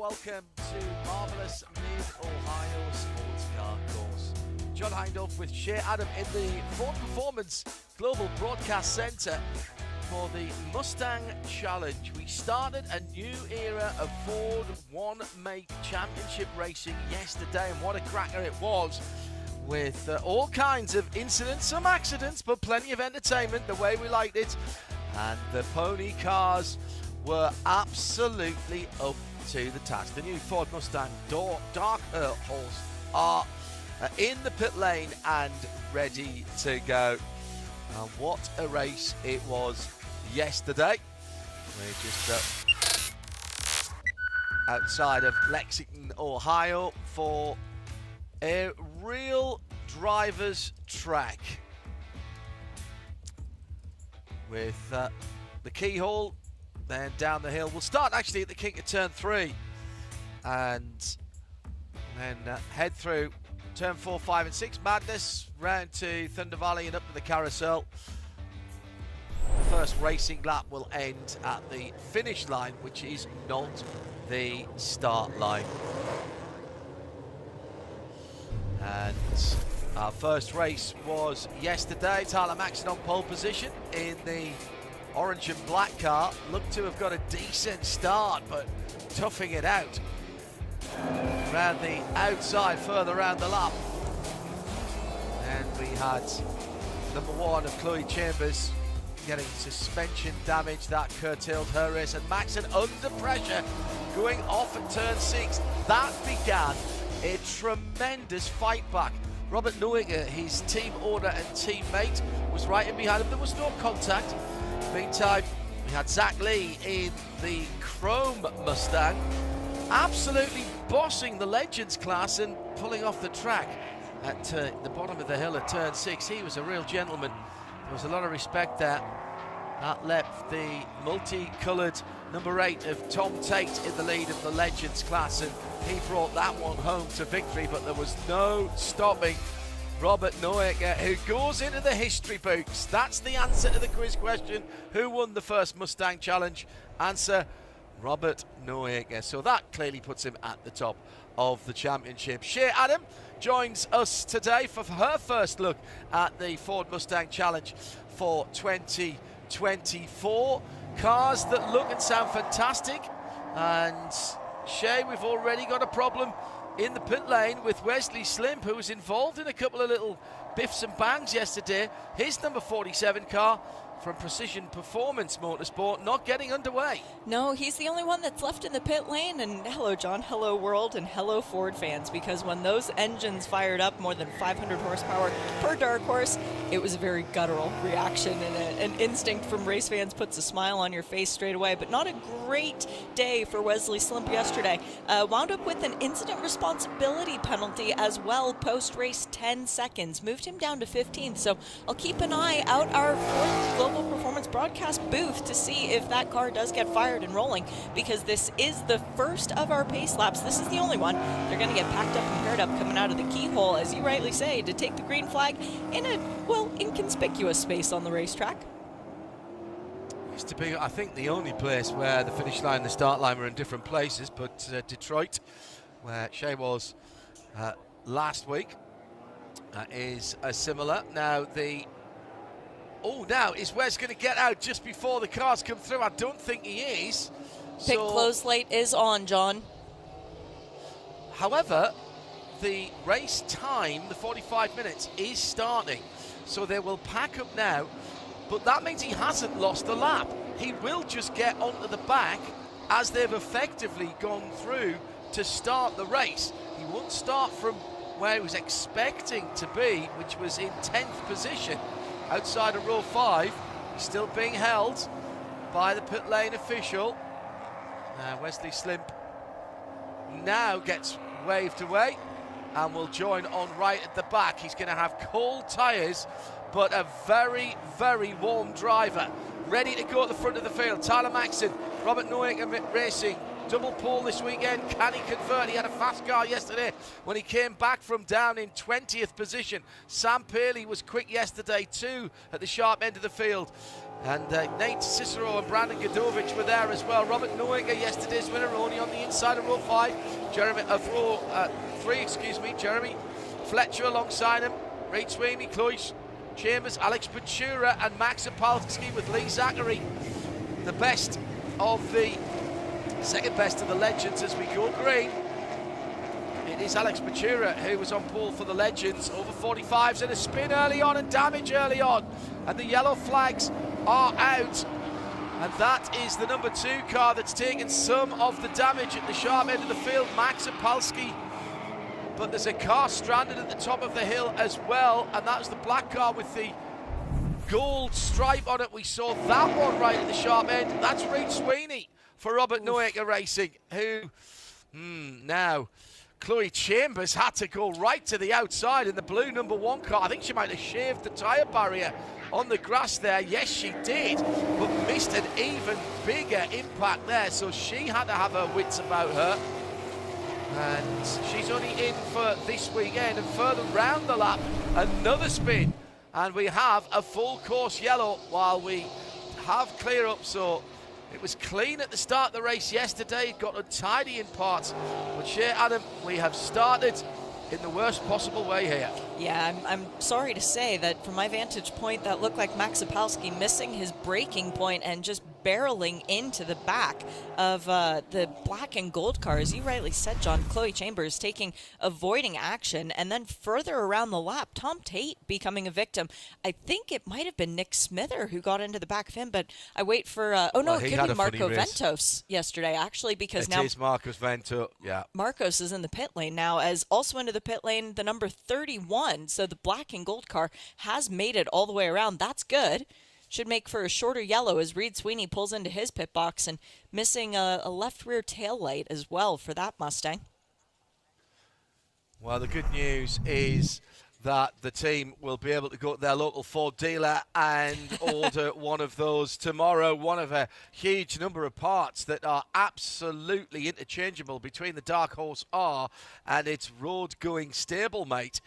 welcome to Marvellous Mid-Ohio Sports Car Course. John Hindolph with Shea Adam in the Ford Performance Global Broadcast Centre for the Mustang Challenge. We started a new era of Ford one-make championship racing yesterday, and what a cracker it was, with all kinds of incidents, some accidents, but plenty of entertainment, the way we liked it. And the pony cars were absolutely up to the task. The new Ford Mustang Dark hulls are in the pit lane and ready to go. And what a race it was yesterday. We're just outside of Lexington, Ohio, for a real driver's track with the keyhole, then down the hill. We'll start actually at the kink of turn 3 and then head through turn 4, 5 and 6 Madness, round to Thunder Valley and up to the carousel. The first racing lap will end at the finish line, which is not the start line. And our first race was yesterday. Tyler Maxson on pole position in the orange and black car. Looked to have got a decent start, but toughing it out around the outside, further around the lap. And we had number 1 of Chloe Chambers getting suspension damage that curtailed her race, and Maxson under pressure going off at turn 6. That began a tremendous fight back. Robert Neuiger, his team owner and teammate, was right in behind him. There was no contact. Meantime, we had Zach Lee in the Chrome Mustang, absolutely bossing the Legends class and pulling off the track at the bottom of the hill at turn 6. He was a real gentleman. There was a lot of respect there. That left the multicoloured number 8 of Tom Tate in the lead of the Legends class, and he brought that one home to victory, but there was no stopping Robert Neuiger, who goes into the history books. That's the answer to the quiz question. Who won the first Mustang Challenge? Answer, Robert Neuiger. So that clearly puts him at the top of the championship. Shea Adam joins us today for her first look at the Ford Mustang Challenge for 2024. Cars that look and sound fantastic. And Shea, we've already got a problem in the pit lane with Wesley Slimp, who was involved in a couple of little biffs and bangs yesterday. His number 47 car from Precision Performance Motorsport not getting underway. No, he's the only one that's left in the pit lane. And hello, John, hello, world, and hello, Ford fans, because when those engines fired up more than 500 horsepower per Dark Horse, it was a very guttural reaction, and an instinct from race fans puts a smile on your face straight away. But not a great day for Wesley Slimp yesterday. Wound up with an incident responsibility penalty as well, post-race 10 seconds. Moved him down to 15th, so I'll keep an eye out our Ford Global Performance broadcast booth to see if that car does get fired and rolling, because this is the first of our pace laps. This is the only one. They're going to get packed up and paired up coming out of the keyhole, as you rightly say, to take the green flag in a, well, inconspicuous space on the racetrack. Used to be, I think, the only place where the finish line and the start line were in different places, but Detroit, where Shea was last week, is similar. Now now is Wes going to get out just before the cars come through? I don't think he is. Pit close late is on, John. However, the race time, the 45 minutes, is starting. So they will pack up now, but that means he hasn't lost a lap. He will just get onto the back as they've effectively gone through to start the race. He won't start from where he was expecting to be, which was in 10th position. Outside of row 5, he's still being held by the pit lane official. Wesley Slimp now gets waved away and will join on right at the back. He's going to have cold tyres, but a very, very warm driver. Ready to go at the front of the field. Tyler Maxson, Robert Neuiger Racing, double pole this weekend. Can he convert? He had a fast car yesterday when he came back from down in 20th position. Sam Paley was quick yesterday too at the sharp end of the field. And Nate Cicero and Brandon Godovic were there as well. Robert Noecker, yesterday's winner, only on the inside of row 5. Row 3, Jeremy Fletcher alongside him. Reid Sweeney, Chloe Chambers, Alex Pachura and Max Opalski with Lee Zachary. The best of the, second best of the legends as we go green. It is Alex Pachura who was on pole for the Legends. Over 45s and a spin early on and damage early on. And the yellow flags are out. And that is the number 2 car that's taken some of the damage at the sharp end of the field, Max Opalski. But there's a car stranded at the top of the hill as well. And that was the black car with the gold stripe on it. We saw that one right at the sharp end. That's Reid Sweeney for Robert Noecker Racing, who now... Chloe Chambers had to go right to the outside in the blue number 1 car. I think she might have shaved the tyre barrier on the grass there. Yes, she did, but missed an even bigger impact there. So she had to have her wits about her. And she's only in for this weekend. And further round the lap, another spin. And we have a full course yellow while we have clear up. So it was clean at the start of the race yesterday, got untidy in parts. But Shea Adam, we have started in the worst possible way here. Yeah, I'm sorry to say that from my vantage point, that looked like Max Opalski missing his braking point and just barreling into the back of the black and gold car. As you rightly said, John, Chloe Chambers avoiding action, and then further around the lap, Tom Tate becoming a victim. I think it might have been Nick Smither who got into the back of him, but I wait for, it could be Marco Ventos yesterday, actually, because now... It is Marcos Vento, yeah. Marcos is in the pit lane now, as also into the pit lane, the number 31, so the black and gold car has made it all the way around. That's good. Should make for a shorter yellow as Reid Sweeney pulls into his pit box and missing a left rear tail light as well for that Mustang. Well, the good news is that the team will be able to go to their local Ford dealer and order one of those tomorrow. One of a huge number of parts that are absolutely interchangeable between the Dark Horse R and its road-going stablemate.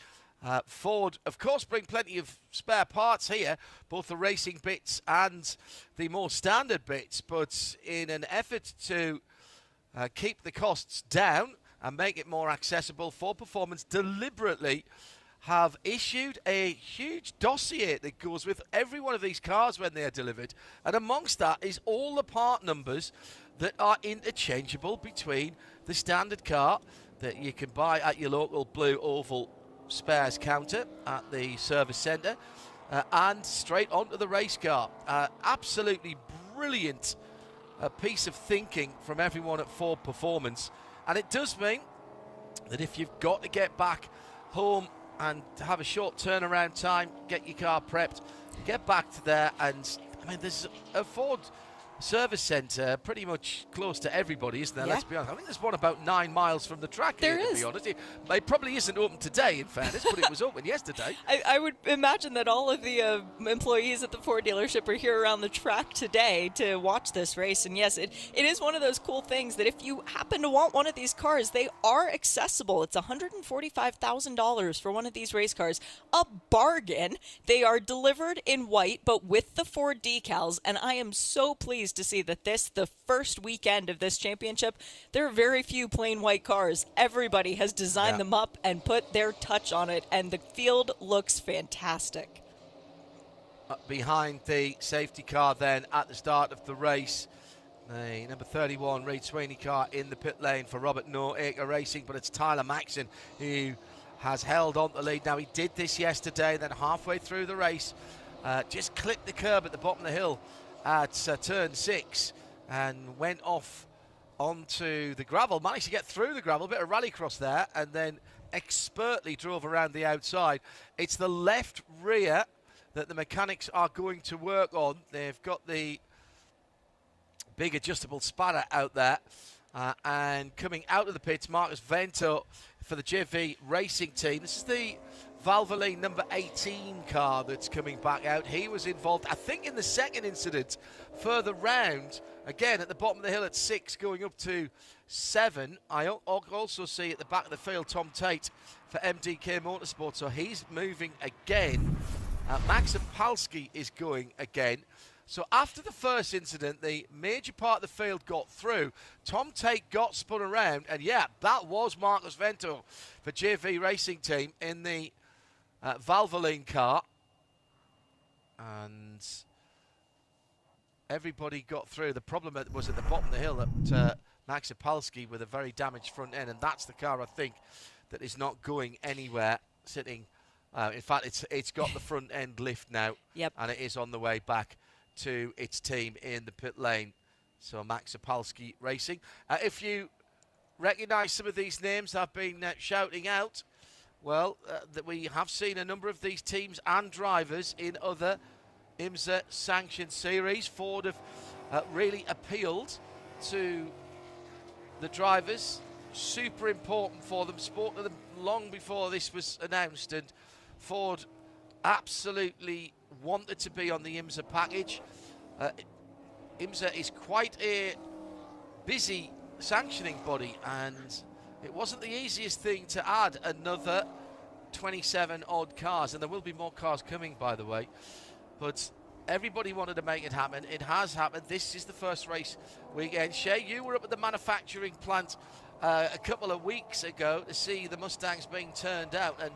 Ford, of course, bring plenty of spare parts here, both the racing bits and the more standard bits, but in an effort to keep the costs down and make it more accessible, Ford Performance deliberately have issued a huge dossier that goes with every one of these cars when they are delivered, and amongst that is all the part numbers that are interchangeable between the standard car that you can buy at your local Blue Oval spares counter at the service centre and straight onto the race car. Absolutely brilliant piece of thinking from everyone at Ford Performance, and it does mean that if you've got to get back home and have a short turnaround time, get your car prepped, get back to there, and I mean there's a Ford service centre pretty much close to everybody, isn't there? Yeah. Let's be honest. I think there's one about 9 miles from the track here, to be honest. It probably isn't open today, in fairness, but it was open yesterday. I would imagine that all of the employees at the Ford dealership are here around the track today to watch this race. And yes, it is one of those cool things that if you happen to want one of these cars, they are accessible. It's $145,000 for one of these race cars. A bargain. They are delivered in white, but with the Ford decals. And I am so pleased to see that the first weekend of this championship, there are very few plain white cars. Everybody has designed them up and put their touch on it, and the field looks fantastic. Behind the safety car then at the start of the race, the number 31 Reid Sweeney car in the pit lane for Robert Noecker Racing, but it's Tyler Maxson who has held on the lead. Now, he did this yesterday, then halfway through the race, just clipped the curb at the bottom of the hill at turn 6 and went off onto the gravel, managed to get through the gravel, a bit of rallycross there, and then expertly drove around the outside. It's the left rear that the mechanics are going to work on. They've got the big adjustable spanner out there, and coming out of the pits, Marcos Vento for the JV Racing team. This is the Valvoline number 18 car that's coming back out. He was involved, I think, in the second incident further round, again at the bottom of the hill at 6 going up to 7. I also see at the back of the field Tom Tate for MDK Motorsport, so he's moving again. Max Opalski is going again. So after the first incident, the major part of the field got through. Tom Tate got spun around, and yeah, that was Marcus Vento for JV Racing Team in the Valvoline car. And everybody got through. The problem was at the bottom of the hill that Max Opalski with a very damaged front end, and that's the car, I think, that is not going anywhere, sitting. In fact, it's got the front end lift now, and it is on the way back to its team in the pit lane. So Max Opalski Racing. If you recognise some of these names I've been shouting out, well, that we have seen a number of these teams and drivers in other IMSA sanctioned series. Ford have really appealed to the drivers. Super important for them. Spoke to them long before this was announced, and Ford absolutely wanted to be on the IMSA package. IMSA is quite a busy sanctioning body, and it wasn't the easiest thing to add another 27 odd cars, and there will be more cars coming, by the way, but everybody wanted to make it happen. It has happened. This is the first race weekend. Shay, you were up at the manufacturing plant a couple of weeks ago to see the Mustangs being turned out, and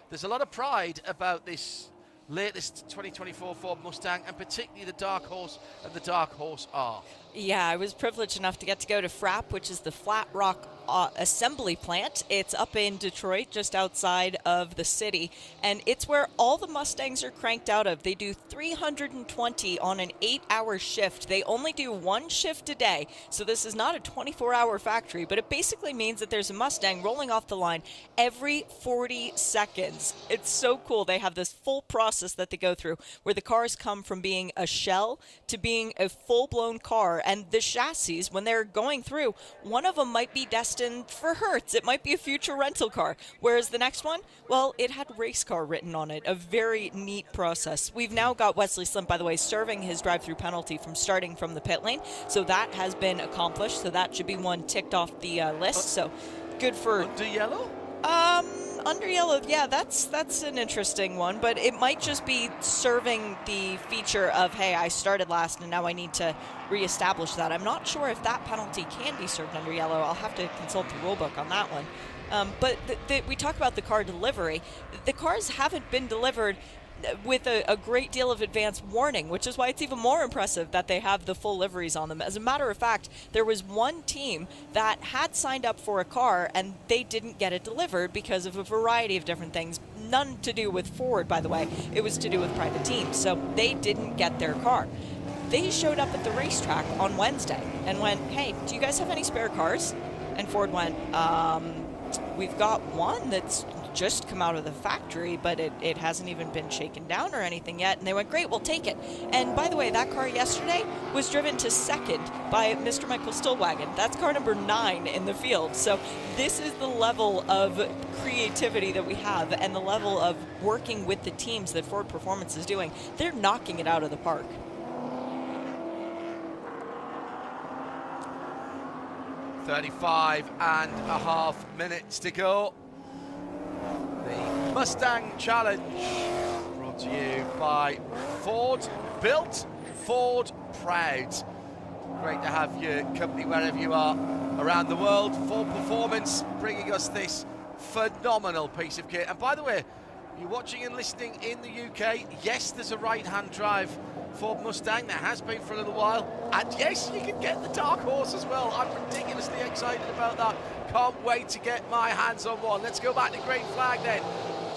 there's a lot of pride about this latest 2024 Ford Mustang, and particularly the Dark Horse and the Dark Horse R. Yeah, I was privileged enough to get to go to FRAP, which is the Flat Rock assembly plant. It's up in Detroit, just outside of the city, and it's where all the Mustangs are cranked out of. They do 320 on an 8-hour shift. They only do one shift a day, so this is not a 24-hour factory, but it basically means that there's a Mustang rolling off the line every 40 seconds. It's so cool. They have this full process that they go through where the cars come from being a shell to being a full-blown car, and the chassis, when they're going through, one of them might be destined for Hertz. It might be a future rental car, whereas the next one, well, it had race car written on it. A very neat process. We've now got Wesley Slimp, by the way, serving his drive-through penalty from starting from the pit lane, so that has been accomplished, so that should be one ticked off the list. So good for under yellow. Under yellow, yeah, that's an interesting one, but it might just be serving the feature of, hey, I started last and now I need to reestablish that. I'm not sure if that penalty can be served under yellow. I'll have to consult the rulebook on that one. But we talk about the car delivery. The cars haven't been delivered with a great deal of advance warning, which is why it's even more impressive that they have the full liveries on them. As a matter of fact, there was one team that had signed up for a car and they didn't get it delivered because of a variety of different things. None to do with Ford, by the way. It was to do with private teams, so they didn't get their car. They showed up at the racetrack on Wednesday and went, hey, do you guys have any spare cars? And Ford went, we've got one that's just come out of the factory, but it hasn't even been shaken down or anything yet. And they went, great, we'll take it. And by the way, that car yesterday was driven to second by Mr. Michael Stillwagon. That's car number 9 in the field. So this is the level of creativity that we have and the level of working with the teams that Ford Performance is doing. They're knocking it out of the park. 35.5 minutes to go. The Mustang Challenge brought to you by Ford. Built, Ford proud. Great to have your company wherever you are around the world. Ford Performance bringing us this phenomenal piece of kit. And by the way, you're watching and listening in the UK. Yes, there's a right-hand drive Ford Mustang. There has been for a little while. And yes, you can get the Dark Horse as well. I'm ridiculously excited about that. Can't wait to get my hands on one. Let's go back to green flag then.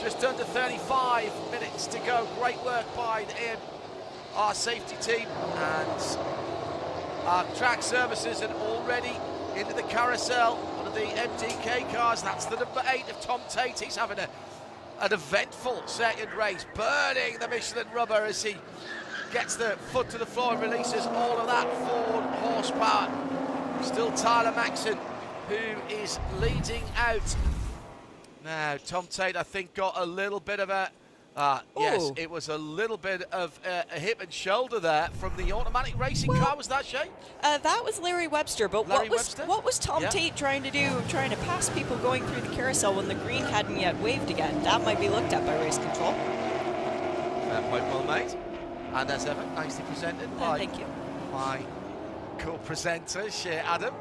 Just under 35 minutes to go. Great work by our safety team and our track services, and already into the carousel. One of the MDK cars. That's the number 8 of Tom Tate. He's having an eventful second race, burning the Michelin rubber as he gets the foot to the floor and releases all of that Ford horsepower. Still Tyler Maxson, who is leading out. Now, Tom Tate, I think, got a little bit of a, yes, it was a little bit of a hip and shoulder there from the automatic racing car. Was that, Shay? That was Larry Webster, but what was Tom Tate trying to do, trying to pass people going through the carousel when the green hadn't yet waved again? That might be looked at by race control. Fair point, well made. And as ever, nicely presented by thank you. my co-presenters, Adam.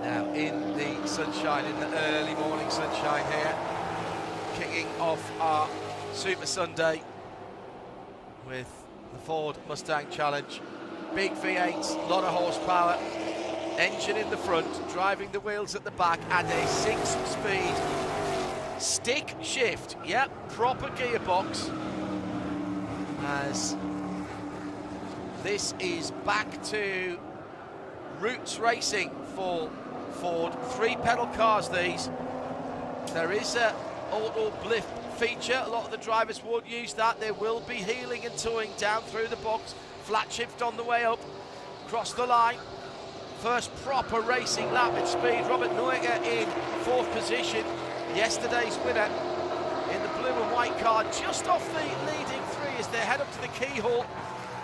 Now in the sunshine, in the early morning sunshine here, kicking off our Super Sunday with the Ford Mustang Challenge. Big V8, lot of horsepower, engine in the front, driving the wheels at the back, and a 6-speed stick shift. Yep, proper gearbox. As this is back to roots racing for Ford. 3-pedal cars these. There is a auto bliff feature. A lot of the drivers won't use that. There will be heeling and towing down through the box. Flat shift on the way up. Cross the line. First proper racing lap at speed. Robert Neuger in 4th position. Yesterday's winner in the blue and white car, just off the leading 3 as they head up to the keyhole.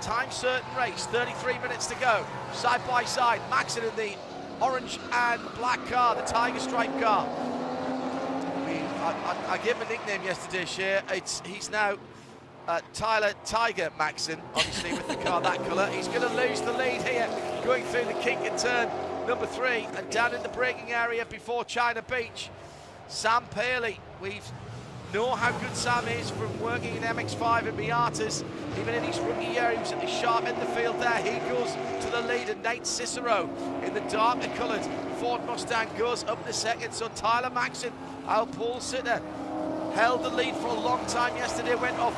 Time certain race, 33 minutes to go. Side by side, Maxon in the orange and black car, the tiger stripe car. I gave him a nickname yesterday, Shea. He's now Tyler Tiger Maxon, obviously with the car that colour. He's going to lose the lead here, going through the kink and turn number 3 and down in the braking area before China Beach. Sam Paley, we know how good Sam is from working in MX-5 and Miatas. Even in his rookie year, he was at the sharp end of the field there. He goes to the lead, and Nate Cicero in the darker coloured Ford Mustang goes up the second. So Tyler Maxon, our pole sitter, held the lead for a long time yesterday, went off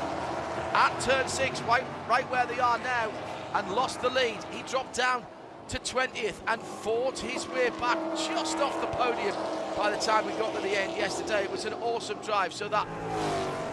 at turn 6, right where they are now, and lost the lead. He dropped down to 20th and fought his way back just off the podium by the time we got to the end yesterday. It was an awesome drive. So that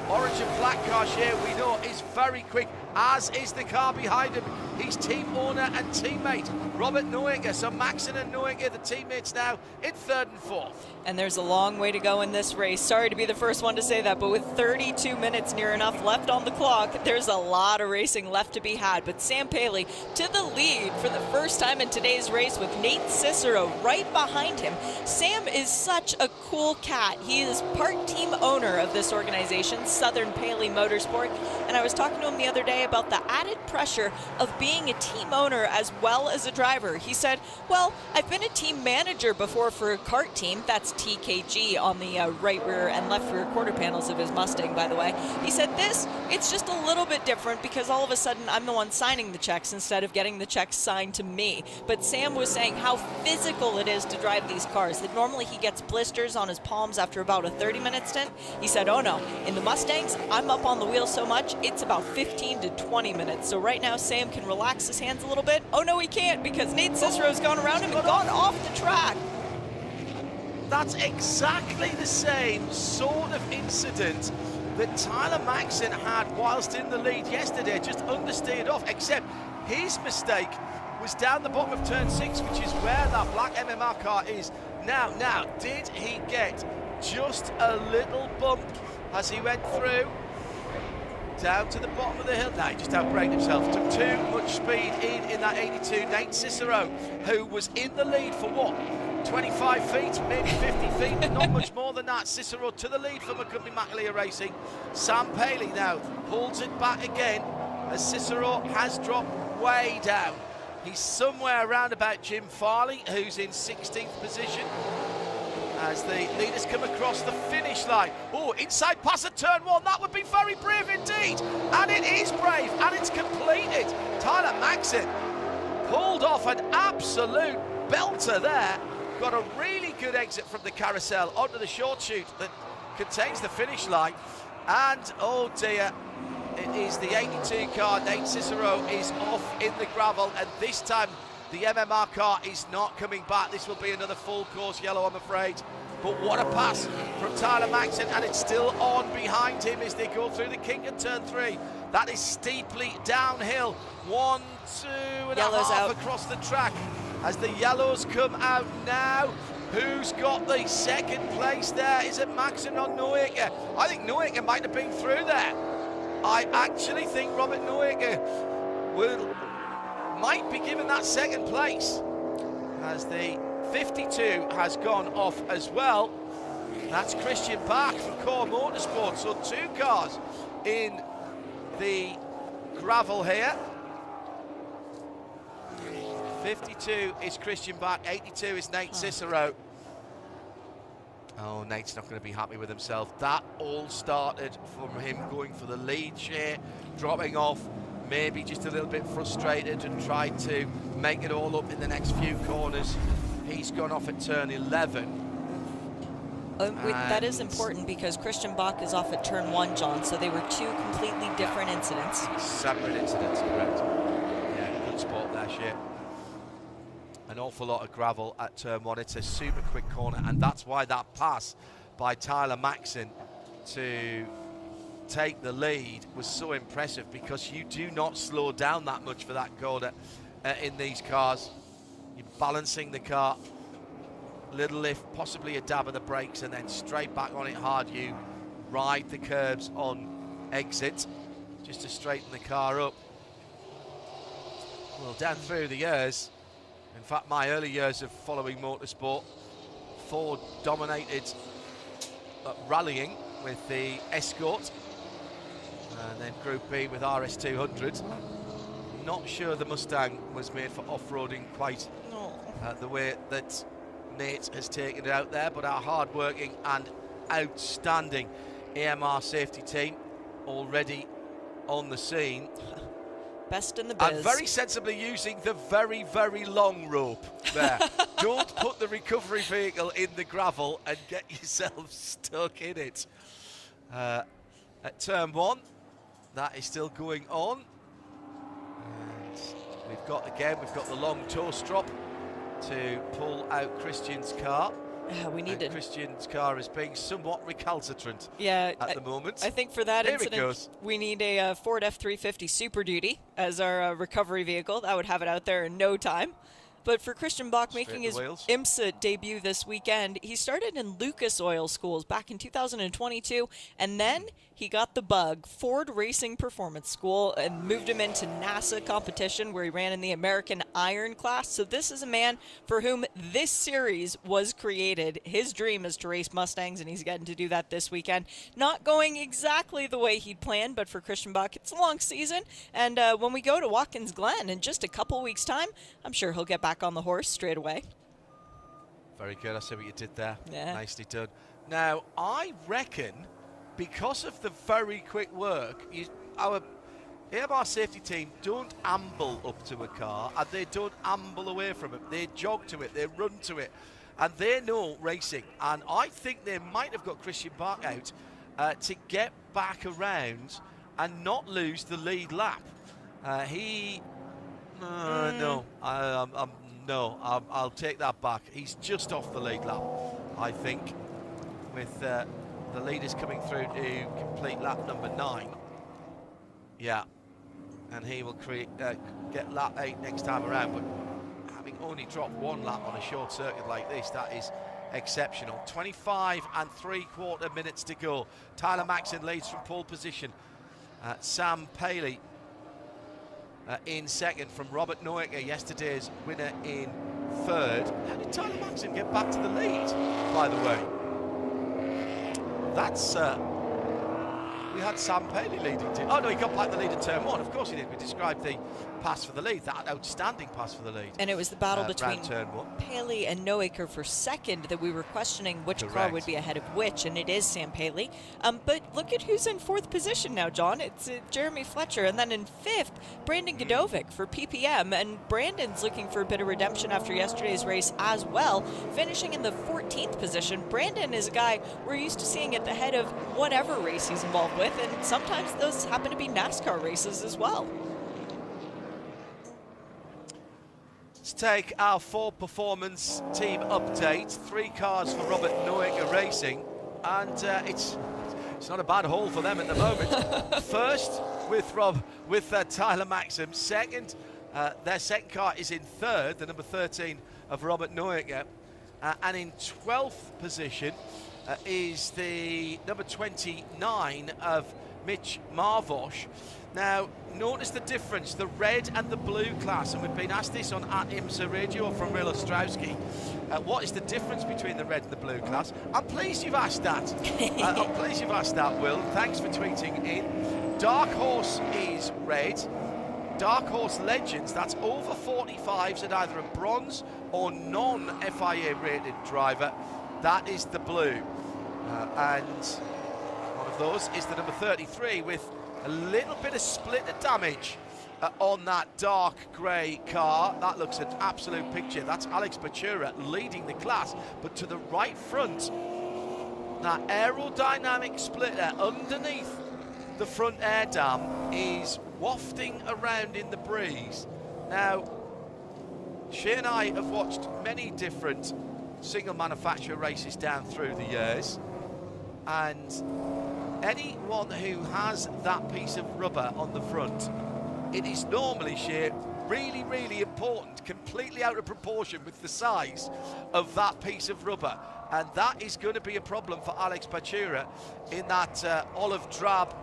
orange and black car, Shea, we know is very quick, as is the car behind him. He's team owner and teammate Robert Neuger. So Maxon and Neuger, the teammates now in 3rd and 4th. And there's a long way to go in this race. Sorry to be the first one to say that, but with 32 minutes near enough left on the clock, there's a lot of racing left to be had. But Sam Paley to the lead for the first time in today's race, with Nate Cicero right behind him. Sam is such a cool cat. He is part team owner of this organization, Southern Paley Motorsport, and I was talking to him the other day about the added pressure of being a team owner as well as a driver. He said, well, I've been a team manager before for a kart team. That's TKG on the right rear and left rear quarter panels of his Mustang, by the way. He said it's just a little bit different because all of a sudden I'm the one signing the checks instead of getting the checks signed to me. But Sam was saying how physical it is to drive these cars, that normally he gets blisters on his palms after about a 30-minute stint. He said, oh no, in the Mustangs, I'm up on the wheel so much, it's about 15 to 20 minutes. So right now, Sam can relax his hands a little bit. Oh no, he can't, because Nate Cicero's gone around him and gone off the track. That's exactly the same sort of incident that Tyler Maxon had whilst in the lead yesterday, just understeered off, except his mistake was down the bottom of turn 6, which is where that black MMR car is now. Now, did he get just a little bump as he went through down to the bottom of the hill? No, he just outbraked himself. Took too much speed in that 82. Nate Cicero, who was in the lead for what? 25 feet, maybe 50 feet, not much more than that. Cicero to the lead for McCumbee McAleer Racing. Sam Paley now pulls it back again as Cicero has dropped way down. He's somewhere around about Jim Farley, who's in 16th position as the leaders come across the finish line. Oh, inside pass at turn 1, that would be very brave indeed. And it is brave, and it's completed. Tyler Maxon pulled off an absolute belter there. Got a really good exit from the carousel onto the short chute that contains the finish line. And, oh dear, it is the 82 car. Nate Cicero is off in the gravel, and this time the MMR car is not coming back. This will be another full course yellow, I'm afraid. But what a pass from Tyler Maxon, and it's still on behind him as they go through the kink at turn 3. That is steeply downhill. 1, 2 and Yellow's a half out across the track as the yellows come out now. Who's got the second place there? Is it Maxon or Neuger? I think Neuger might have been through there. I actually think Robert Neuger might be given that second place, as the 52 has gone off as well. That's Christian Bach from Core Motorsport. So 2 cars in the gravel here. 52 is Christian Bach, 82 is Nate Cicero. Oh, Nate's not going to be happy with himself. That all started from him going for the lead share, dropping off, maybe just a little bit frustrated and tried to make it all up in the next few corners. He's gone off at turn 11. That is important because Christian Bach is off at turn 1, John, so they were two completely different incidents. Separate incidents, correct. Yeah, good spot there, Shea. An awful lot of gravel at turn 1. It's a super quick corner, and that's why that pass by Tyler Maxson to take the lead was so impressive, because you do not slow down that much for that corner in these cars. You're balancing the car, little lift, possibly a dab of the brakes, and then straight back on it hard. You ride the curbs on exit just to straighten the car up. Well, down through the years, in fact my early years of following motorsport, Ford dominated rallying with the Escort, and then Group B with RS200. Not sure the Mustang was made for off-roading quite the way that Nate has taken it out there, but our hard-working and outstanding AMR safety team already on the scene. Best in the biz. And very sensibly using the very, very long rope there. Don't put the recovery vehicle in the gravel and get yourself stuck in it. At turn 1, that is still going on. And we've got the long toe strop to pull out Christian's car. We needed. Christian's car is being somewhat recalcitrant at the moment. I think for that incident, we need a Ford F350 Super Duty as our recovery vehicle. That would have it out there in no time. But for Christian Bach making his IMSA debut this weekend, he started in Lucas Oil Schools back in 2022, and then he got the bug, Ford Racing Performance School, and moved him into NASA competition where he ran in the American Iron class. So this is a man for whom this series was created. His dream is to race Mustangs, and he's getting to do that this weekend. Not going exactly the way he'd planned, but for Christian Bach, it's a long season. And when we go to Watkins Glen in just a couple weeks' time, I'm sure he'll get back on the horse straight away. Very good. I see what you did there. Yeah. Nicely done. Now, I reckon because of the very quick work, our AMR safety team don't amble up to a car, and they don't amble away from it. They jog to it, they run to it, and they know racing. And I think they might have got Christian Bach out to get back around and not lose the lead lap. I'll take that back. He's just off the lead lap, I think, with the leaders coming through to complete lap number 9. Yeah, and he will get lap 8 next time around, but having only dropped 1 lap on a short circuit like this, that is exceptional. 25 3/4 minutes to go. Tyler Maxson leads from pole position. Sam Paley in second from Robert Noecker, yesterday's winner, in third. How did Tyler Maxson get back to the lead, by the way? That's we had Sam Paley leading to. Oh no, he got back the lead at turn 1. Of course he did. We described the pass for the lead, that outstanding pass for the lead. And it was the battle between turn 1. Paley and Noecker for second that we were questioning which car would be ahead of which, and it is Sam Paley. But look at who's in 4th position now, John. It's Jeremy Fletcher, and then in 5th, Brandon Godovic for PPM, and Brandon's looking for a bit of redemption after yesterday's race as well, finishing in the 14th position. Brandon is a guy we're used to seeing at the head of whatever race he's involved with, and sometimes those happen to be NASCAR races as well. Let's take our Ford Performance team update. 3 cars for Robert Noecker Racing, and it's not a bad haul for them at the moment. First with Tyler Maxson. Second, their second car is in third, the number 13 of Robert Noecker, and in 12th position is the number 29 of Mitch Marvosh. Now, notice the difference, the red and the blue class, and we've been asked this on at IMSA Radio from Will Ostrowski. What is the difference between the red and the blue class? I'm pleased you've asked that. I'm pleased you've asked that, Will. Thanks for tweeting in. Dark Horse is red. Dark Horse Legends, that's over 45s at either a bronze or non-FIA rated driver. That is the blue. And one of those is the number 33 with a little bit of splitter damage on that dark grey car. That looks an absolute picture. That's Alex Batura leading the class, but to the right front, that aerodynamic splitter underneath the front air dam is wafting around in the breeze. Now, Shea and I have watched many different single manufacturer races down through the years, and anyone who has that piece of rubber on the front, it is normally, Shea, really, really important, completely out of proportion with the size of that piece of rubber. And that is going to be a problem for Alex Batura in that olive drab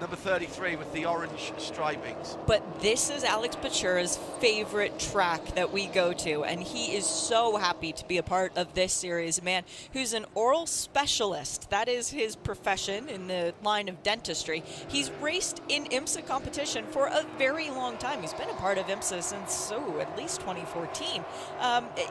number 33 with the orange stripings. But this is Alex Batura's favorite track that we go to, and he is so happy to be a part of this series. A man who's an oral specialist. That is his profession in the line of dentistry. He's raced in IMSA competition for a very long time. He's been a part of IMSA since, at least 2014.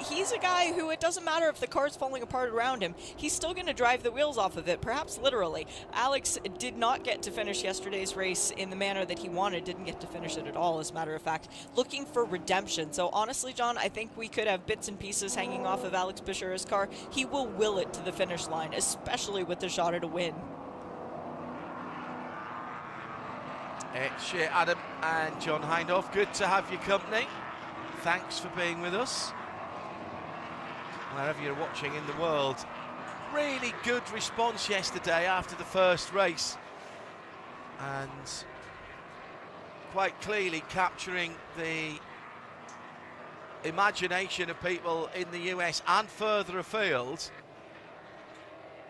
He's a guy who, it doesn't matter if the car's falling apart around him, he's still going to drive the wheels off of it, perhaps literally. Alex did not get to finish yesterday's race in the manner that he wanted, didn't get to finish it at all, as a matter of fact, looking for redemption. So honestly, John, I think we could have bits and pieces hanging off of Alex Batura's car. He will will it to the finish line, especially with the shot at a win. Shea, Adam and John Hindhaugh, good to have your company. Thanks for being with us. Wherever you're watching in the world. Really good response yesterday after the first race, and quite clearly capturing the imagination of people in the US and further afield.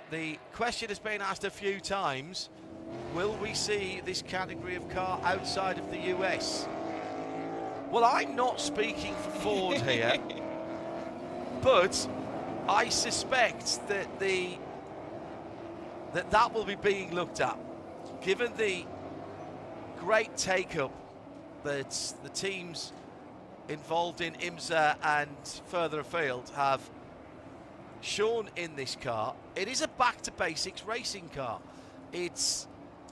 The question has been asked a few times, will we see this category of car outside of the US? Well, I'm not speaking for Ford here, but I suspect that that will be being looked at, given the great take-up that the teams involved in IMSA and further afield have shown in this car. It is a back-to-basics racing car. It's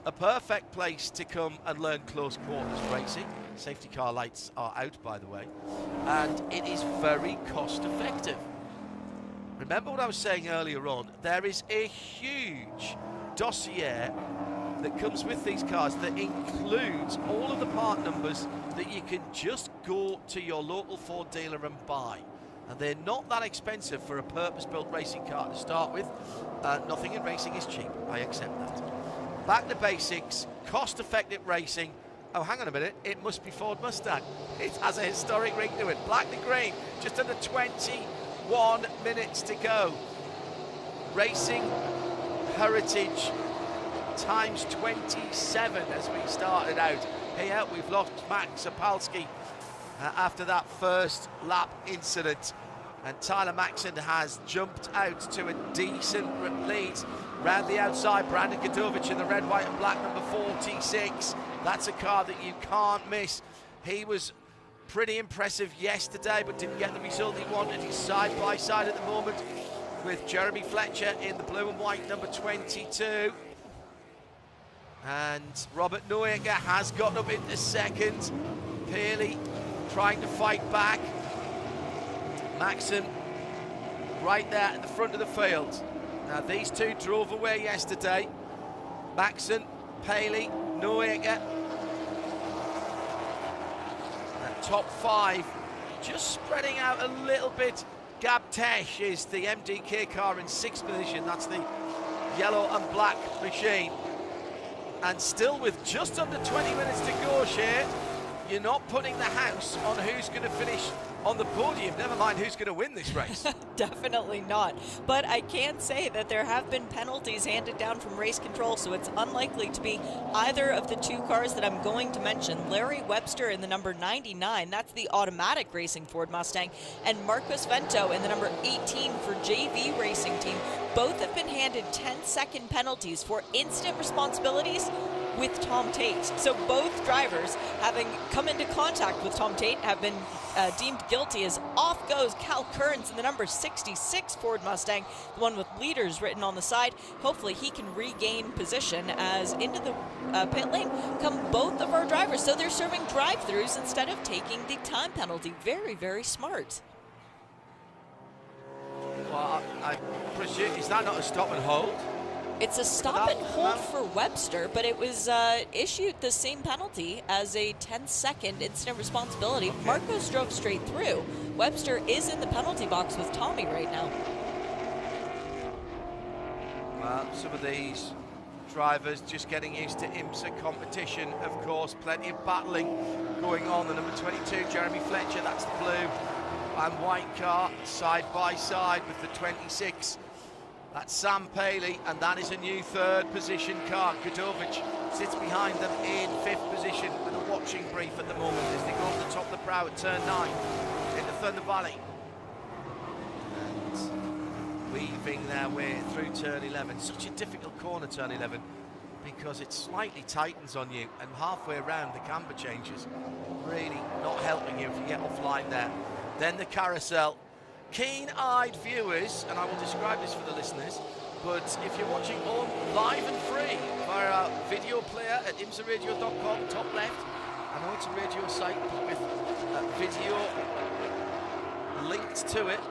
a perfect place to come and learn close quarters racing. Safety car lights are out, by the way, and it is very cost-effective. Remember what I was saying earlier on, there is a huge dossier that comes with these cars that includes all of the part numbers that you can just go to your local Ford dealer and buy. And they're not that expensive for a purpose-built racing car to start with. Nothing in racing is cheap, I accept that. Back to basics, cost-effective racing. Oh, hang on a minute, it must be Ford Mustang. It has a historic ring to it. Black to green, just under 21 minutes to go. Racing heritage times 27 as we started out. Here we've lost Max Sapolsky after that first lap incident, and Tyler Maxson has jumped out to a decent lead. Round the outside, Brandon Godovic in the red, white and black number 46. That's a car that you can't miss. He was pretty impressive yesterday, but didn't get the result he wanted. He's side by side at the moment with Jeremy Fletcher in the blue and white number 22. And Robert Noaker has got up into second. Pearley trying to fight back. Maxson right there at the front of the field. Now these two drove away yesterday. Maxson, Paley, Noaker. That top five just spreading out a little bit. Gab Tesh is the MDK car in sixth position. That's the yellow and black machine. And still with just under 20 minutes to go, Shea, you're not putting the house on who's going to finish on the podium, never mind who's going to win this race. Definitely not. But I can say that there have been penalties handed down from race control, so it's unlikely to be either of the two cars that I'm going to mention. Larry Webster in the number 99, that's the automatic racing Ford Mustang, and Marcos Vento in the number 18 for JV Racing Team. Both have been handed 10-second penalties for instant responsibilities with Tom Tate. So both drivers, having come into contact with Tom Tate, have been deemed guilty, as off goes Cal Kearns in the number 66 Ford Mustang, the one with leaders written on the side. Hopefully he can regain position, as into the pit lane come both of our drivers. So they're serving drive-throughs instead of taking the time penalty. Very, very smart. Well, I presume, is that not a stop and hold? It's a stop and hold for Webster, but it was issued the same penalty as a 10-second incident responsibility. Okay. Marcos drove straight through. Webster is in the penalty box with Tommy right now. Well, some of these drivers just getting used to IMSA competition, of course. Plenty of battling going on. The number 22, Jeremy Fletcher, that's the blue and white car, side by side with the 26. That's Sam Paley, and that is a new third position car. Kudovic sits behind them in fifth position with a watching brief at the moment as they go on the top of the brow at turn 9 into Thunder Valley. And weaving their way through turn 11. Such a difficult corner, turn 11, because it slightly tightens on you, and halfway around the camber changes. Really not helping you if you get offline there. Then the carousel. Keen-eyed viewers, and I will describe this for the listeners, but if you're watching on live and free via our video player at imsaradio.com, top left, I know it's a radio site, but with video linked to it,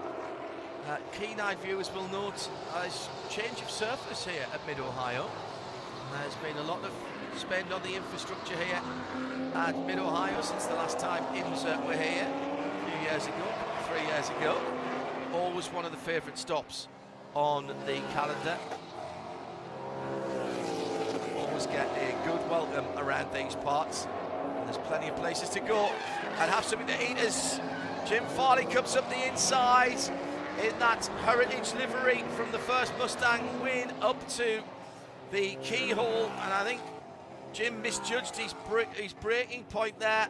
keen-eyed viewers will note a change of surface here at Mid-Ohio. There's been a lot of spend on the infrastructure here at Mid-Ohio since the last time IMSA were here a few years ago, 3 years ago. Always one of the favourite stops on the calendar. Always get a good welcome around these parts. And there's plenty of places to go and have something to eat as Jim Farley comes up the inside in that heritage livery from the first Mustang win up to the keyhole. And I think Jim misjudged his braking point there.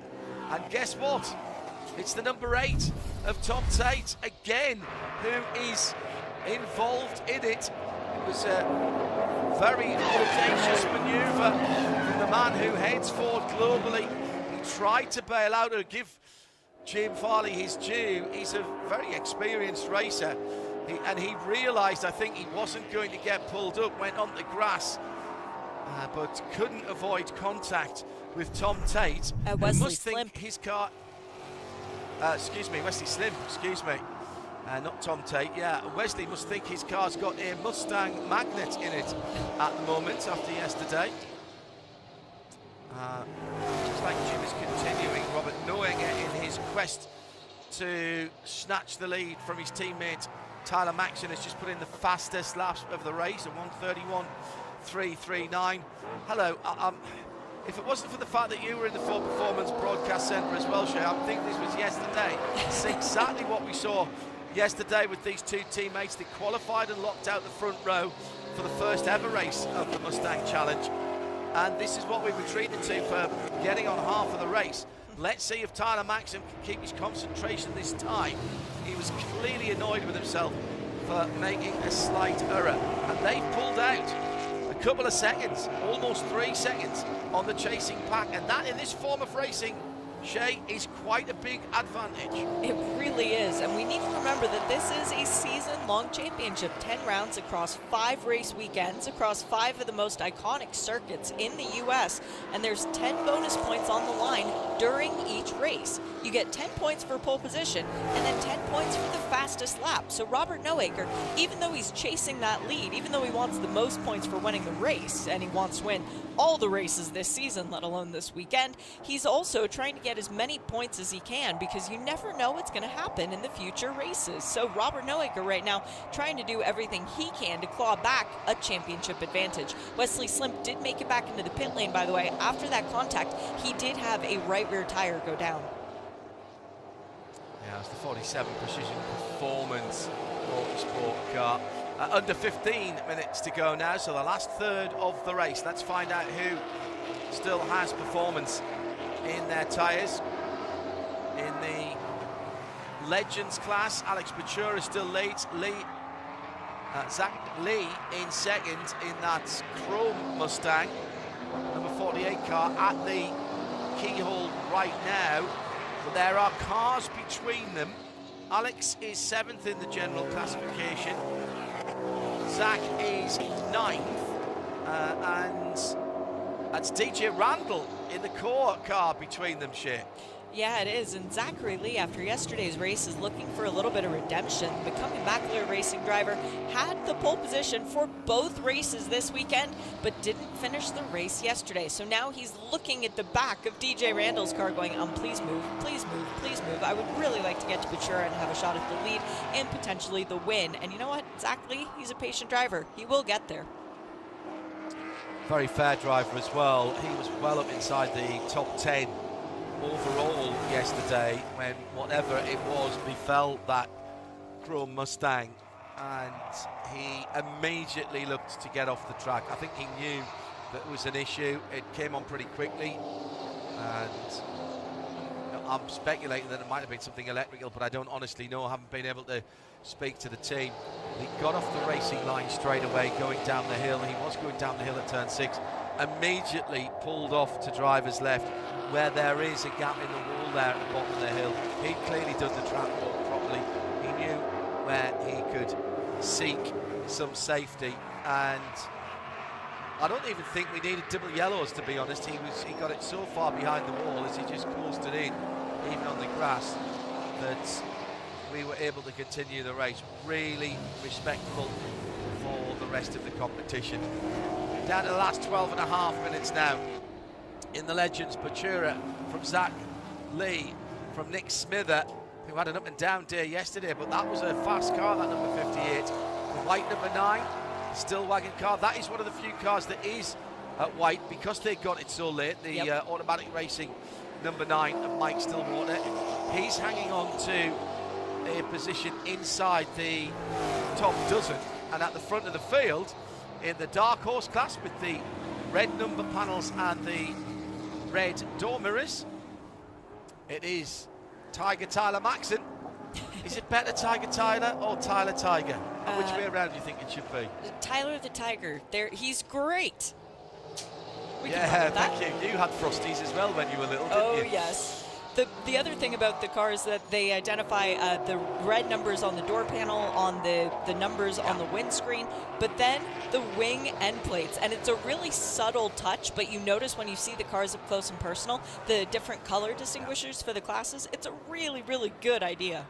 And guess what? It's the number 8 of Tom Tate again who is involved in it. It was a very audacious manoeuvre from the man who heads Ford globally. He tried to bail out or give Jim Farley his due. He's a very experienced racer. And he realised, I think, he wasn't going to get pulled up, went on the grass, but couldn't avoid contact with Tom Tate. Wesley must Slim. think his car... excuse me, Wesley Slim, excuse me. Not Tom Tate, yeah. Wesley must think his car's got a Mustang magnet in it at the moment after yesterday. Just like Jim is continuing, Robert Noenger in his quest to snatch the lead from his teammate Tyler Maxson has just put in the fastest lap of the race at 1:31.339. Hello, if it wasn't for the fact that you were in the Ford Performance Broadcast Centre as well, Shay, I think this was yesterday. It's exactly what we saw yesterday with these two teammates. They qualified and locked out the front row for the first ever race of the Mustang Challenge. And this is what we were treated to for getting on half of the race. Let's see if Tyler Maxson can keep his concentration this time. He was clearly annoyed with himself for making a slight error. And they've pulled out a couple of seconds, almost 3 seconds on the chasing pack. And that, in this form of racing, Shay, is quite a big advantage. It really is, and we need to remember that this is a season-long championship, 10 rounds across 5 race weekends, across 5 of the most iconic circuits in the U.S., and there's 10 bonus points on the line during each race. You get 10 points for pole position, and then 10 points for the fastest lap. So Robert Noecker, even though he's chasing that lead, even though he wants the most points for winning the race, and he wants to win all the races this season, let alone this weekend, he's also trying to get as many points as he can, because you never know what's going to happen in the future races. So Robert Noecker right now trying to do everything he can to claw back a championship advantage. Wesley Slim did make it back into the pit lane, by the way. After that contact, he did have a right rear tire go down. Yeah, it's the 47 Precision Performance Motorsport car. Under 15 minutes to go now, so the last third of the race. Let's find out who still has performance in their tyres. In the Legends class, Alex Batura still leads. Zach Lee in second in that chrome Mustang, number 48 car at the keyhole right now. But there are cars between them. Alex is 7th in the general classification. Zach is 9th. And that's DJ Randall in the core car between them, Shea. Yeah, it is. And Zachary Lee, after yesterday's race, is looking for a little bit of redemption. The Becoming Backler racing driver had the pole position for both races this weekend, but didn't finish the race yesterday. So now he's looking at the back of DJ Randall's car going, please move, please move, please move. I would really like to get to Batura and have a shot at the lead and potentially the win. And you know what? Zach Lee, he's a patient driver. He will get there. Very fair driver as well. He was well up inside the top 10 overall yesterday when whatever it was befell that chrome Mustang, and he immediately looked to get off the track. I think he knew that it was an issue. It came on pretty quickly, and I'm speculating that it might have been something electrical, but I don't honestly know. I haven't been able to speak to the team. He got off the racing line straight away going down the hill. He was going down the hill at turn 6, immediately pulled off to driver's left, where there is a gap in the wall there at the bottom of the hill. He'd clearly done the track walk properly. He knew where he could seek some safety, and I don't even think we needed double yellows, to be honest. He got it so far behind the wall as he just closed it in, even on the grass, that we were able to continue the race. Really respectful for the rest of the competition. Down to the last 12.5 minutes now. In the Legends, Batura from Zach Lee, from Nick Smither, who had an up and down day yesterday, but that was a fast car, that number 58. The white number 9, still wagon car. That is one of the few cars that is at white because they got it so late. The automatic racing number 9 of Mike Stillwater. He's hanging on to a position inside the top dozen, and at the front of the field in the Dark Horse class with the red number panels and the red door mirrors, it is Tiger Tyler Maxson. Is it better Tiger Tyler or Tyler Tiger? Which way around do you think it should be? Tyler the Tiger. He's great. Yeah, thank you. You had Frosties as well when you were little, didn't you? Oh, yes. The other thing about the cars that they identify the red numbers on the door panel, on the numbers on the windscreen, but then the wing end plates. And it's a really subtle touch, but you notice when you see the cars up close and personal, the different color distinguishers for the classes. It's a really, really good idea.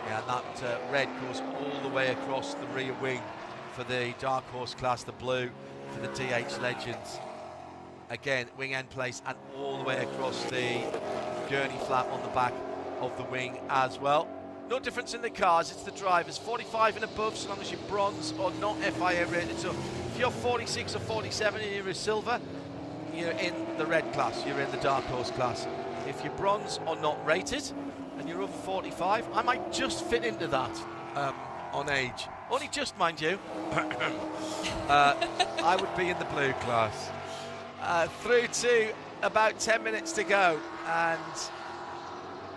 Yeah, and that red goes all the way across the rear wing for the Dark Horse class, the blue for the DH Legends. Again, wing end place and all the way across the gurney flap on the back of the wing as well. No difference in the cars, it's the drivers. 45 and above, so long as you're bronze or not FIA rated. So if you're 46 or 47 and you're a silver, you're in the red class, you're in the Dark Horse class. If you're bronze or not rated and you're over 45, I might just fit into that on age. Only just, mind you. I would be in the blue class. Through to about 10 minutes to go, and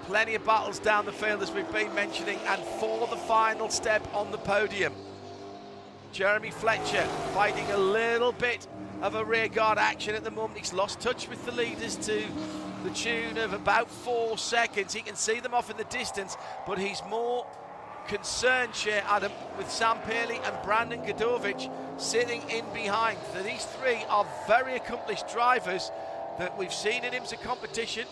plenty of battles down the field as we've been mentioning, and for the final step on the podium, Jeremy Fletcher fighting a little bit of a rearguard action at the moment. He's lost touch with the leaders to the tune of about 4 seconds. He can see them off in the distance, but he's more concerned, Shea Adam, with Sam Paley and Brandon Godovic sitting in behind. So these three are very accomplished drivers that we've seen in IMSA competition,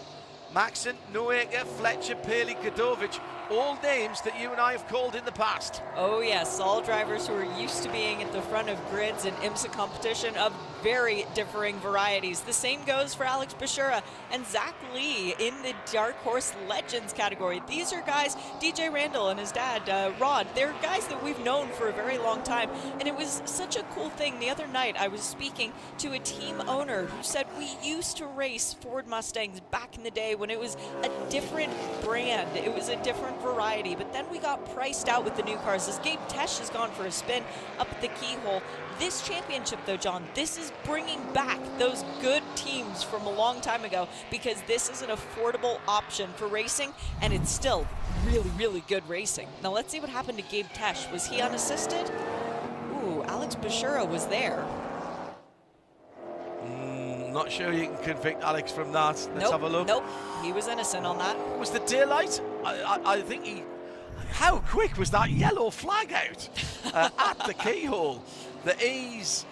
Maxon, Noaker, Fletcher, Paley, Godovic, all names that you and I have called in the past. Oh yes, all drivers who are used to being at the front of grids and IMSA competition of very differing varieties. The same goes for Alex Bashura and Zach Lee in the Dark Horse Legends category. These are guys, DJ Randall and his dad, Rod, they're guys that we've known for a very long time. And it was such a cool thing. The other night I was speaking to a team owner who said we used to race Ford Mustangs back in the day when it was a different brand. It was a different variety, but then we got priced out with the new cars as Gabe Tesh has gone for a spin up at the keyhole. This championship though, John, this is bringing back those good teams from a long time ago because this is an affordable option for racing and it's still really, really good racing. Now let's see what happened to Gabe Tesh. Was he unassisted? Ooh, Alex Bashura was there. Not sure you can convict Alex from that. Let's have a look. Nope, he was innocent on that. Was the daylight? I think he... How quick was that yellow flag out at the keyhole? The Ease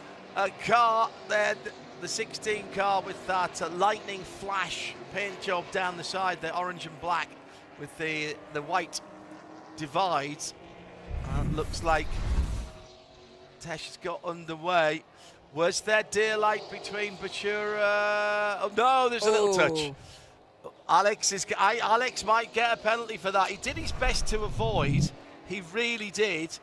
car, then the 16 car with that lightning flash paint job down the side, the orange and black with the white divides. Looks like Tesh has got underway. Was there daylight between Bachura? Oh no, there's a little touch. Alex might get a penalty for that. He did his best to avoid. He really did.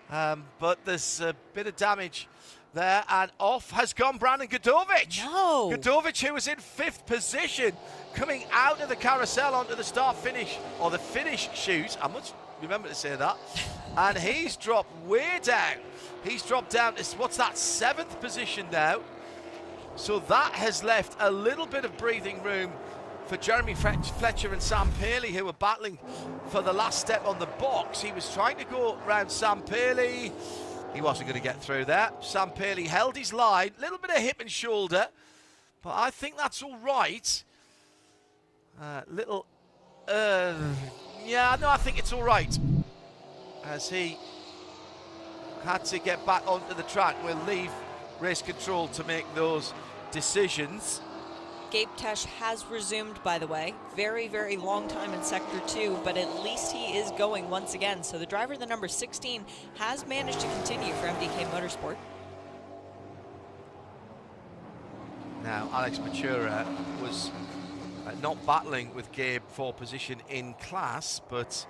But there's a bit of damage there, and off has gone Brandon Godovic. No. Godovic, who was in 5th position, coming out of the carousel onto the start finish, or the finish chute. I must remember to say that. And he's dropped way down. He's dropped down to, what's that, 7th position now. So that has left a little bit of breathing room for Jeremy Fletcher and Sam Paley, who were battling for the last step on the box. He was trying to go around Sam Paley. He wasn't going to get through there. Sam Paley held his line. A little bit of hip and shoulder, but I think that's all right. Yeah, no, I think it's all right. As he had to get back onto the track, we'll leave race control to make those decisions. Gabe Tesh has resumed, by the way. Very, very long time in Sector 2, but at least he is going once again. So the driver, the number 16, has managed to continue for MDK Motorsport. Now, Alex Bachura was not battling with Gabe for position in class, but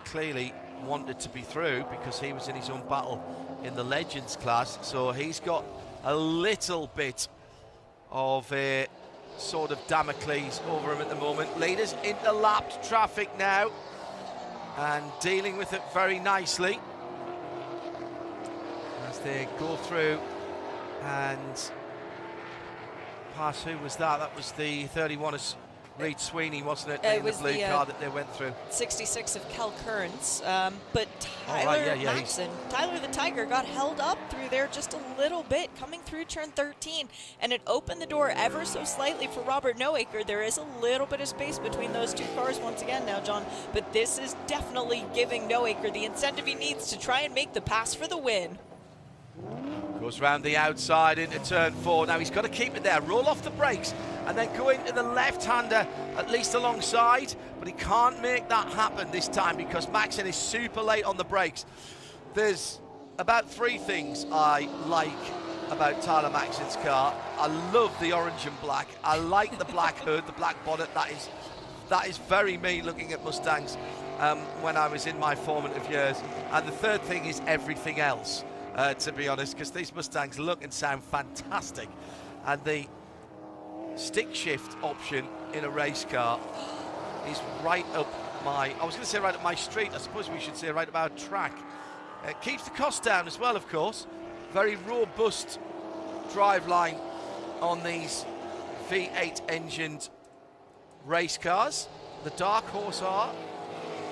clearly wanted to be through because he was in his own battle in the Legends class. So he's got a little bit of a sort of Damocles over him at the moment. Leaders into lapped traffic now and dealing with it very nicely as they go through and pass. Who was that? That was the 31 of Reed Sweeney, wasn't it? It in was the blue car that they went through. 66 of Kel Kearns, but Tyler right, Maxon, Tyler the Tiger got held up through there just a little bit, coming through turn 13, and it opened the door ever so slightly for Robert Noaker. There is a little bit of space between those two cars once again now, John, but this is definitely giving Noaker the incentive he needs to try and make the pass for the win. Goes round the outside into turn 4. Now he's got to keep it there, roll off the brakes, and then go into the left-hander, at least alongside, but he can't make that happen this time because Maxon is super late on the brakes. There's about 3 things I like about Tyler Maxon's car. I love the orange and black. I like the black hood, the black bonnet. That is very me looking at Mustangs when I was in my formative years. And the third thing is everything else. To be honest, because these Mustangs look and sound fantastic, and the stick shift option in a race car is right up my, I was going to say right up my street, I suppose we should say right up our track. It keeps the cost down as well, of course. Very robust driveline on these V8 engined race cars. The Dark Horse are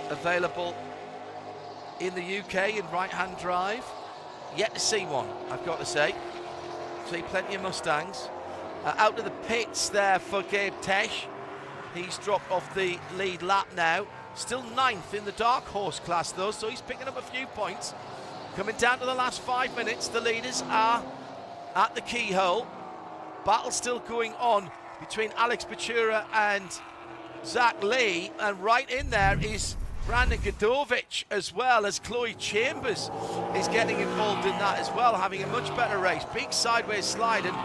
available in the UK in right-hand drive. Yet to see one, I've got to say. See plenty of Mustangs. Out of the pits there for Gabe Tesh. He's dropped off the lead lap now. Still 9th in the Dark Horse class though, so he's picking up a few points. Coming down to the last 5 minutes, the leaders are at the keyhole. Battle still going on between Alex Bachura and Zach Lee, and right in there is Brandon Godovic, as well as Chloe Chambers is getting involved in that as well, having a much better race. Big sideways slide and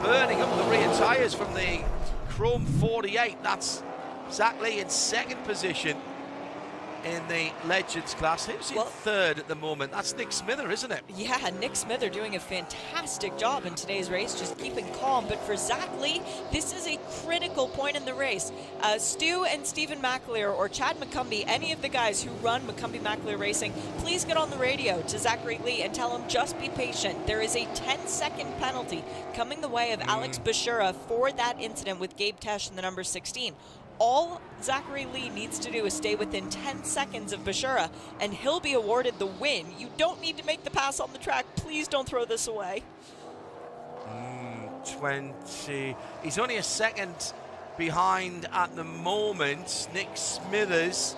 burning up the rear tyres from the Chrome 48. That's Zach Lee in second position in the Legends class. Who's in third at the moment? That's Nick Smither, isn't it? Yeah, Nick Smither doing a fantastic job in today's race, just keeping calm. But for Zach Lee, this is a critical point in the race. Stu and Stephen McAleer or Chad McCumbee, any of the guys who run McCumbee McAleer Racing, please get on the radio to Zachary Lee and tell him just be patient. There is a 10-second penalty coming the way of Alex Bashura for that incident with Gabe Tesh in the number 16. All Zachary Lee needs to do is stay within 10 seconds of Bashura, and he'll be awarded the win. You don't need to make the pass on the track. Please don't throw this away. 20. He's only a second behind at the moment. Nick Smithers,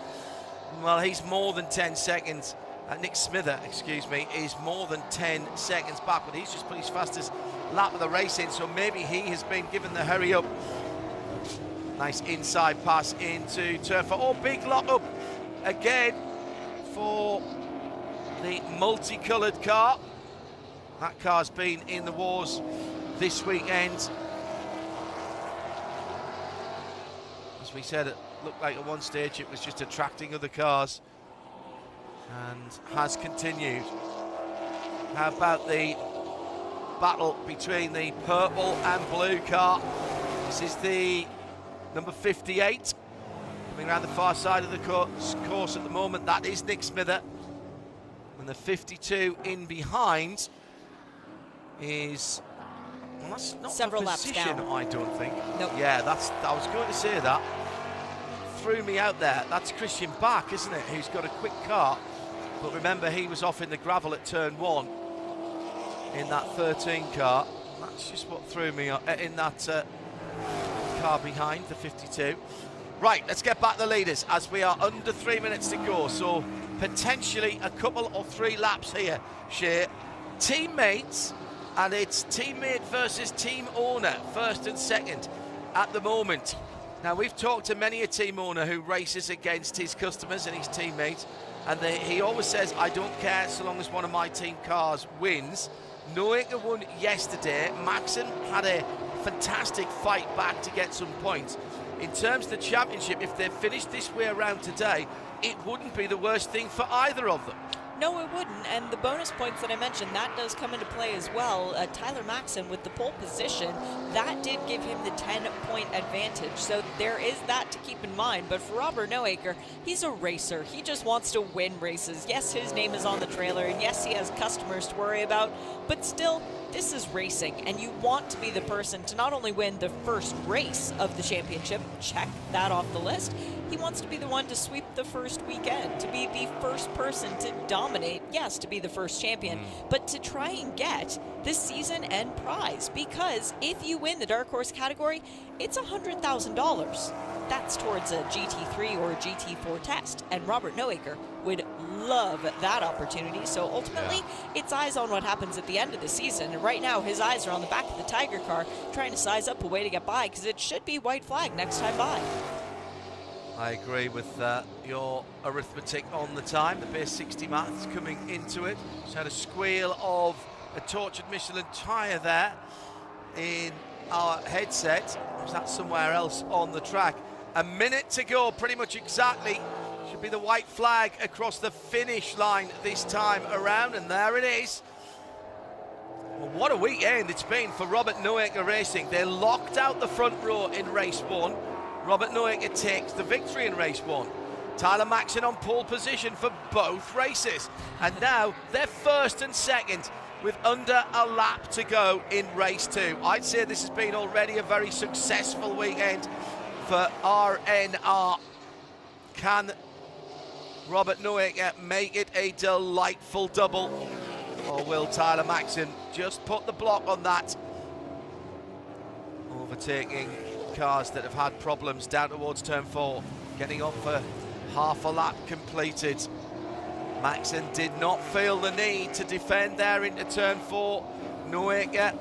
well, he's more than 10 seconds. Nick Smither, excuse me, is more than 10 seconds back, but he's just put his fastest lap of the race in, so maybe he has been given the hurry up. Nice inside pass into turn 4. Oh, big lock up again for the multicoloured car. That car's been in the wars this weekend. As we said, it looked like at one stage it was just attracting other cars, and has continued. How about the battle between the purple and blue car? This is the number 58, coming around the far side of the course at the moment. That is Nick Smither. And the 52 in behind is, well, that's not several the laps position, down. I don't think. Nope. Yeah, I was going to say that. Threw me out there. That's Christian Bach, isn't it, who's got a quick car. But remember, he was off in the gravel at turn 1 in that 13 car. That's just what threw me in that car behind the 52. Right, let's get back to the leaders as we are under 3 minutes to go, so potentially a couple or 3 laps here, Shea. Teammates, and it's teammate versus team owner, first and second at the moment. Now, we've talked to many a team owner who races against his customers and his teammates, and he always says, I don't care so long as one of my team cars wins. Noeka won yesterday. Maxon had a fantastic fight back to get some points. In terms of the championship, if they finished this way around today, it wouldn't be the worst thing for either of them. No, it wouldn't. And the bonus points that I mentioned, that does come into play as well. Tyler Maxon with the pole position, that did give him the 10-point advantage. So there is that to keep in mind. But for Robert Noaker, he's a racer. He just wants to win races. Yes, his name is on the trailer, and yes, he has customers to worry about, but still, this is racing, and you want to be the person to not only win the first race of the championship, check that off the list, he wants to be the one to sweep the first weekend, to be the first person to dominate, yes, to be the first champion, but to try and get this season end prize, because if you win the Dark Horse category, it's $100,000. That's towards a GT3 or a GT4 test, and Robert Noaker would love that opportunity. So ultimately, it's eyes on what happens at the end of the season. And right now, his eyes are on the back of the Tiger car, trying to size up a way to get by, because it should be white flag next time by. I agree with your arithmetic on the time. The base 60 maths coming into it. Just had a squeal of a tortured Michelin tyre there in our headset. Was that somewhere else on the track? A minute to go, pretty much exactly. Should be the white flag across the finish line this time around, and there it is. Well, what a weekend it's been for Robert Noaker Racing. They locked out the front row in race 1. Robert Noaker takes the victory in race 1. Tyler Maxon on pole position for both races. And now they're first and second with under a lap to go in race 2. I'd say this has been already a very successful weekend for RNR. Can Robert Noaker make it a delightful double? Or will Tyler Maxon just put the block on that? Overtaking cars that have had problems down towards turn 4, getting on for half a lap completed. Maxon did not feel the need to defend there into turn 4. Noaker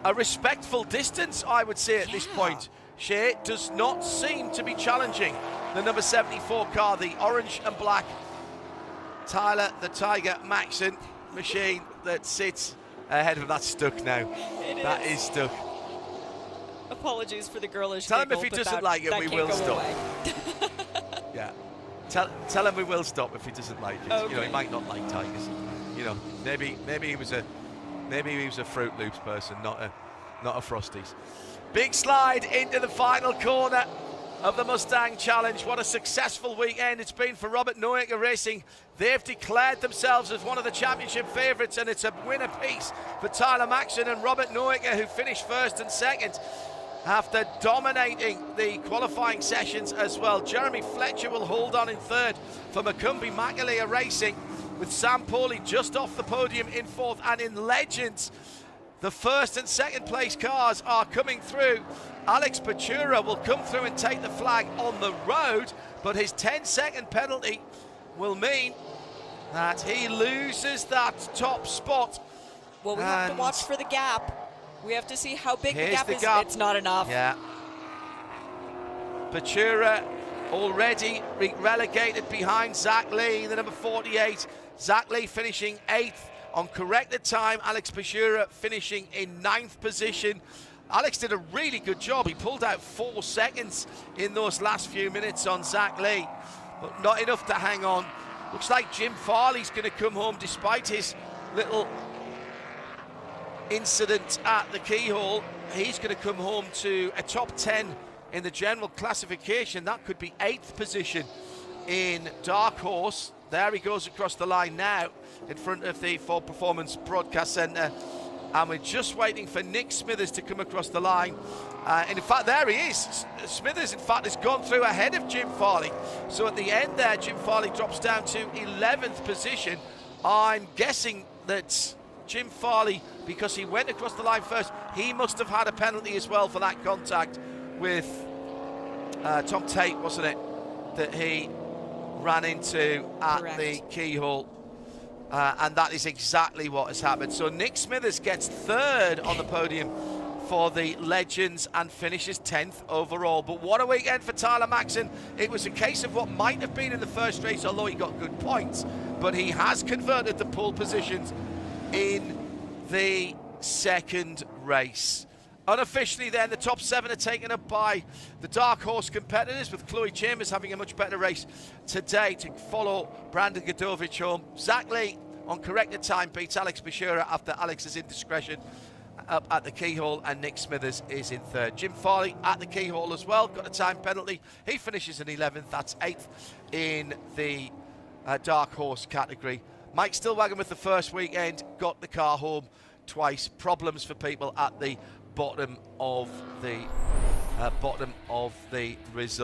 a respectful distance, I would say, at this point. Shea does not seem to be challenging the number 74 car, the orange and black Tyler the Tiger Maxson machine that sits ahead of him. That's stuck now. That is stuck. Apologies for the girlish Tell him giggle, if he but doesn't like it, we will stop. Away. Yeah. Tell him we will stop if he doesn't like it. Okay. You know, he might not like tigers. You know, maybe he was a Fruit Loops person, not a Frosties. Big slide into the final corner of the Mustang Challenge. What a successful weekend it's been for Robert Noecker Racing. They've declared themselves as one of the championship favourites, and it's a win apiece for Tyler Maxson and Robert Noecker, who finished first and second after dominating the qualifying sessions as well. Jeremy Fletcher will hold on in third for Macumbi Macalia Racing, with Sam Pauley just off the podium in fourth. And in Legends, the first and second place cars are coming through. Alex Pachura will come through and take the flag on the road, but his 10-second penalty will mean that he loses that top spot. Well, we have to watch for the gap. We have to see how big the gap is. It's not enough. Yeah. Pachura already relegated behind Zach Lee, the number 48. Zach Lee finishing 8th on corrected time. Alex Pachura finishing in 9th position. Alex did a really good job. He pulled out 4 seconds in those last few minutes on Zach Lee, but not enough to hang on. Looks like Jim Farley's going to come home despite his little incident at the keyhole. He's going to come home to a top 10 in the general classification. That could be 8th position in Dark Horse. There he goes across the line now in front of the Ford Performance Broadcast Centre, and we're just waiting for Nick Smithers to come across the line. And in fact, there he is. Smithers, in fact, has gone through ahead of Jim Farley. So at the end there, Jim Farley drops down to 11th position. I'm guessing that Jim Farley, because he went across the line first, he must have had a penalty as well for that contact with Tom Tate, wasn't it, that he ran into at Correct. the keyhole. And that is exactly what has happened. So Nick Smithers gets third on the podium for the Legends and finishes 10th overall. But what a weekend for Tyler Maxson. It was a case of what might have been in the first race, although he got good points, but he has converted the pole positions in the second race. Unofficially then, the top 7 are taken up by the Dark Horse competitors, with Chloe Chambers having a much better race today to follow Brandon Godovich home. Zach Lee on corrected time beats Alex Bashura after Alex's indiscretion up at the keyhole, and Nick Smithers is in third. Jim Farley at the keyhole as well, got a time penalty. He finishes in 11th, that's 8th in the Dark Horse category. Mike Stillwagon with the first weekend, got the car home twice. Problems for people at the bottom of the result.